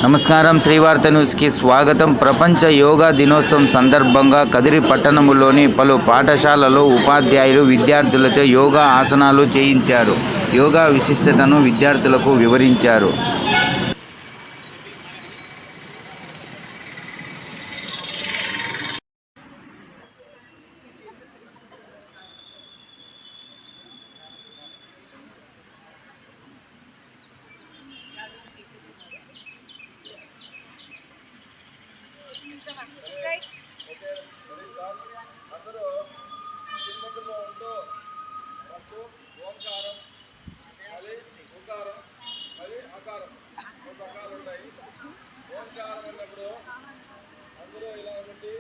నమస్కారం. శ్రీవార్త న్యూస్కి స్వాగతం. ప్రపంచ యోగా దినోత్సవం సందర్భంగా కదిరి పట్టణంలోని పలు పాఠశాలలో ఉపాధ్యాయులు విద్యార్థులతో యోగా ఆసనాలు చేయించారు. యోగా విశిష్టతను విద్యార్థులకు వివరించారు. అందరూ చిన్నలో ఉంటూ ఫస్ట్ ఓంకారం, మళ్ళీ ఉకారం, మళ్ళీ అకారం, మూడు రకాలు ఉంటాయి. ఓంకారం అన్నప్పుడు అందరూ ఇలా పెట్టి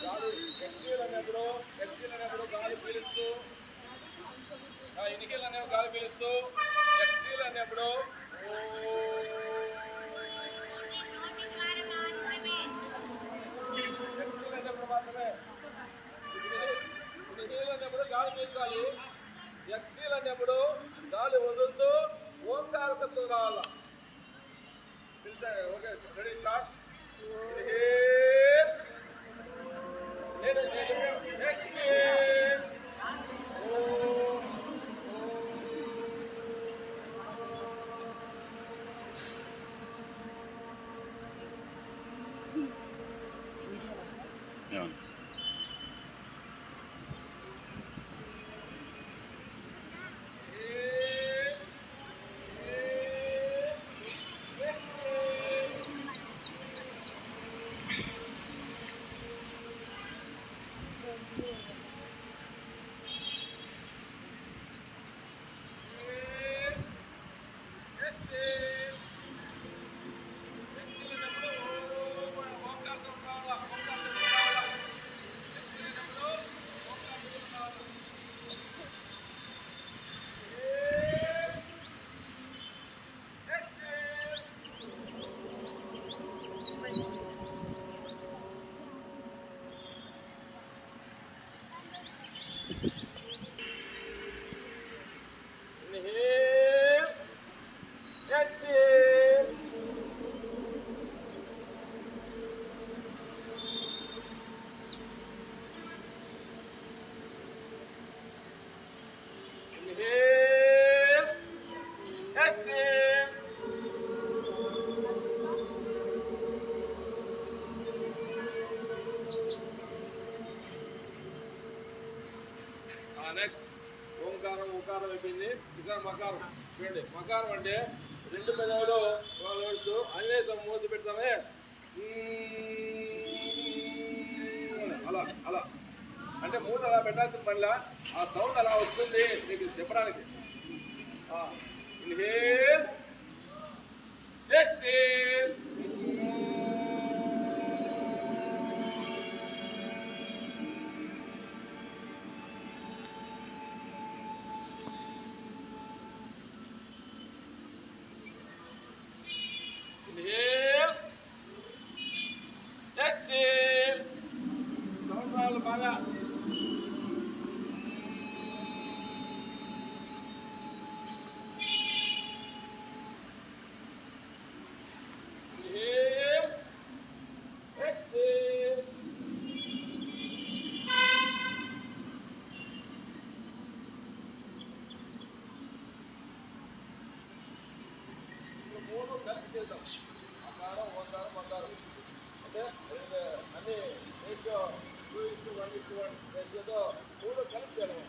గాలి ఎక్సీల్ అనేప్పుడు గాలి పీలుస్తూ, ఇనికిల్ అనేవి గాలి పీలుస్తూ, ఎక్సీల్ అనేప్పుడు మాత్రమే ఇనికిల్ గాలి పీల్చాలి. ఎక్సీల్ అనేప్పుడు గాలి వదులుతూ ఓంకార శబ్దం రావాలా. పిలిచాను. Okay, ready, start. నెక్స్ట్ ఓంకారం, ఉకారం అయిపోయింది. ఈసారి మకారం. చూడండి, మకారం అంటే రెండు పెదవులు వేస్తూ అన్వేషం మూతి పెడతామే, అలా అలా అంటే మూత అలా పెట్టాల్సిన పనిలా ఆ సౌండ్ అలా వస్తుంది మీకు చెప్పడానికి. Inhale, exhale. Inhale, exhale. Sound రావాలి బాగా. Inhale, exhale. మూడు కలిసి చేద్దాం. అకారం, ఓంకారం, మకారం. అంటే అన్ని రేషియో 2:1:1 రేషియోతో మూడు కలిసి చేయడం.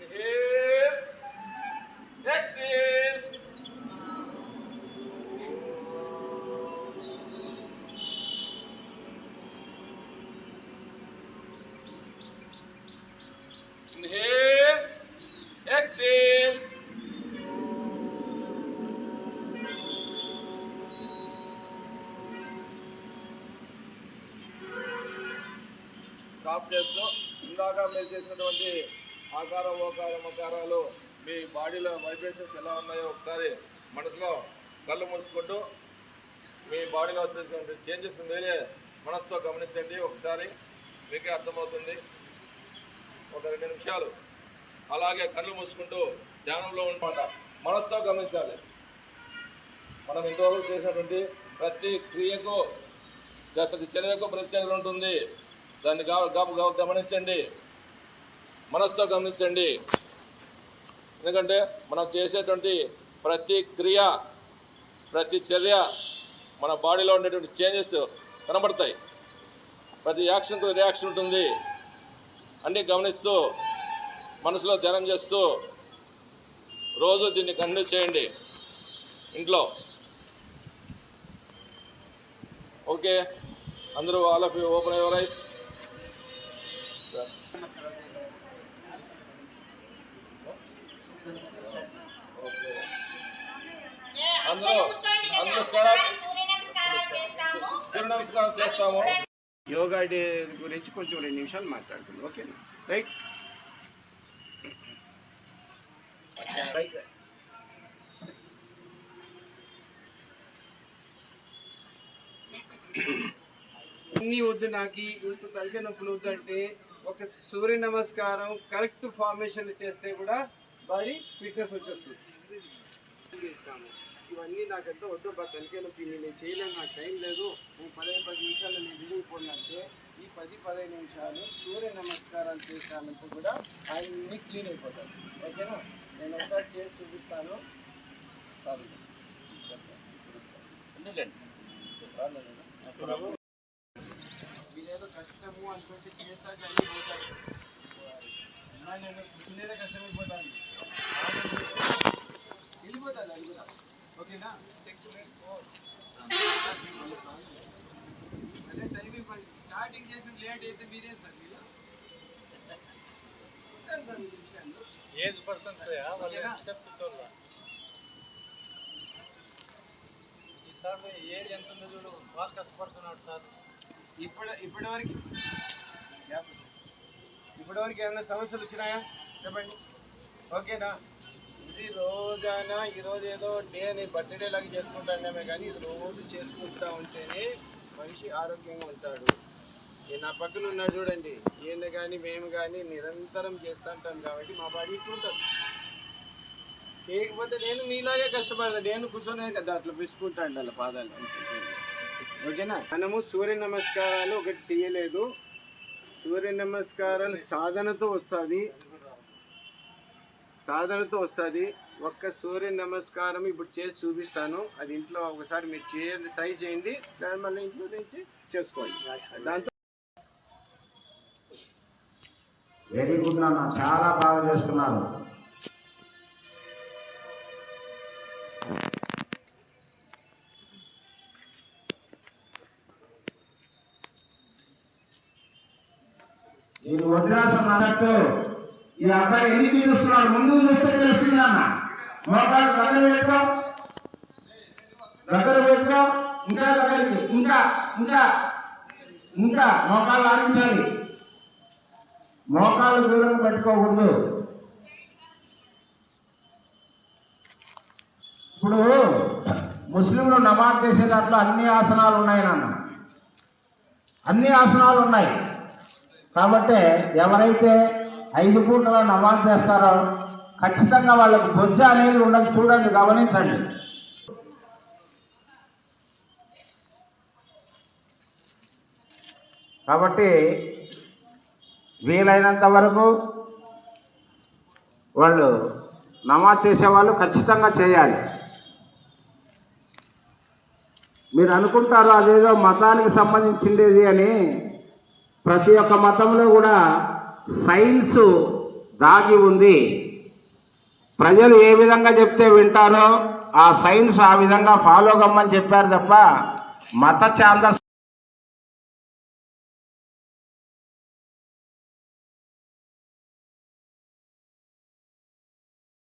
Inhale, exhale. Inhale, exhale. Stop చేస్తూ ఇందాక మీరు చేసినటువంటి ఆకారం, ఓకారం, మకారాలు మీ బాడీలో వైబ్రేషన్స్ ఎలా ఉన్నాయో ఒకసారి మనసులో కళ్ళు మూసుకుంటూ మీ బాడీలో వచ్చేటువంటి చేంజెస్ వేరే మనసుతో గమనించండి. ఒకసారి మీకే అర్థమవుతుంది. ఒక 2 నిమిషాలు అలాగే కళ్ళు మూసుకుంటూ ధ్యానంలో ఉంటా. మనసుతో గమనించాలి. మనం ఇంతవరకు చేసినటువంటి ప్రతి క్రియకు, ప్రతి చర్యకు ప్రత్యేకత ఉంటుంది. దాన్ని గమనించండి, మనసుతో గమనించండి. ఎందుకంటే మనం చేసేటువంటి ప్రతి క్రియ, ప్రతి చర్య మన బాడీలో ఉండేటువంటి చేంజెస్ కనబడతాయి. ప్రతి యాక్షన్కు రియాక్షన్ ఉంటుంది. అన్నీ గమనిస్తూ మనసులో ధ్యానం చేస్తూ రోజు దీన్ని కంటిన్యూ చేయండి ఇంట్లో. ఓకే, అందరూ all of you open your eyes. Okay, అందరూ స్టార్ట్. సూర్య నమస్కారం చేస్తాము. యోగా డే గురించి కొంచెం 2 నిమిషాలు మాట్లాడుకుందాం. ఓకేనా? రైట్. అన్నీ వద్దు, నాకు ఇంత తలకాయ నొప్పులు వద్దు అంటే ఒక సూర్య నమస్కారం కరెక్ట్ ఫార్మేషన్ చేస్తే కూడా బాడీ ఫిట్నెస్ వచ్చేస్తుంది. ఇవన్నీ నాకంటే వద్దు, తలకాయ నొప్పి నేను చేయలేను, నాకు టైం లేదు, నేను 10 నిమిషాలు నేను విడిగిపోయినంటే ఈ 10-15 నిమిషాలు సూర్య నమస్కారాలు చేశానంటే కూడా అన్నీ క్లీన్ అయిపోతాను. ఓకేనా? నేను ఒకసారి చేసి చూపిస్తాను. సారీ, ఇదేదో కష్టము అనుకుంటే చేస్తాక అన్నీ పోతాయి. నేను కూర్చునేదే కష్టమైపోతాను, వెళ్ళిపోతుంది అది కూడా. ఓకేనా? అదే టైమింగ్ స్టార్టింగ్ చేసి లేట్ అయితే మీరేం సార్? మీరు ఏజ్ పర్సన్స్ ఈసారి ఏజ్ ఎంత ఉందో చూడు, బాగా కష్టపడుతున్నాడు సార్. ఇప్పటివరకు ఏమైనా సమస్యలు వచ్చినాయా చెప్పండి. ఓకేనా? ఇది రోజైనా ఈరోజు ఏదో డే అని బర్త్డే లాగా చేసుకుంటానేమే, కానీ ఇది రోజు చేసుకుంటా ఉంటేనే మనిషి ఆరోగ్యంగా ఉంటాడు. నా పక్కన ఉన్నాడు చూడండి, ఈయన కానీ మేము కానీ నిరంతరం చేస్తూ ఉంటాం కాబట్టి మా బాడీ ఇట్లుంటుంది. చేయకపోతే నేను మీలాగే కష్టపడతాను, నేను కూర్చొనే కదా అట్లా పిసుకుంటాను అలా పాదాలు. ఓకేనా? మనము సూర్య నమస్కారాలు ఒకటి చేయలేదు. సూర్య నమస్కారాలు సాధనతో వస్తుంది. ఒక్క సూర్య నమస్కారం ఇప్పుడు చేసి చూపిస్తాను. అది ఇంట్లో ఒకసారి మీరు ట్రై చేయండి, దాని మళ్ళీ ఇంట్లో నుంచి చేసుకోండి. దాంతో వెరీ గుడ్ నాన్న, చాలా బాగా చేస్తున్నారు. నేను వజ్రాసనం అన్నట్టు ఈ అబ్బాయి ఎన్ని తీరుస్తున్నాడు ముందు చూస్తే తెలుస్తుందన్న. మోకాలు దగ్గర పెట్టుకో, ఇంకా దగ్గరికి, ఇంకా మోకాలు ఆడించాలి, మోకాలు దూరం పెట్టుకోకూడదు. ఇప్పుడు ముస్లింలు నమాజ్ చేసే దాంట్లో అన్ని ఆసనాలు ఉన్నాయి నాన్న, అన్ని ఆసనాలు ఉన్నాయి. కాబట్టి ఎవరైతే 5 పూటల నమాజ్ చేస్తారో ఖచ్చితంగా వాళ్ళకి బొజ్జ అనేది ఉండదు. చూడండి, గమనించండి. కాబట్టి వీలైనంత వరకు వాళ్ళు నమాజ్ చేసేవాళ్ళు ఖచ్చితంగా చేయాలి. మీరు అనుకుంటారు అదేదో మతానికి సంబంధించింది అని. ప్రతి ఒక్క మతంలో కూడా సైన్స్ దాగి ఉంది. ప్రజలు ఏ విధంగా చెప్తే వింటారో ఆ సైన్స్ ఆ విధంగా ఫాలో కమ్మని చెప్పారు తప్ప మత ఛాందస్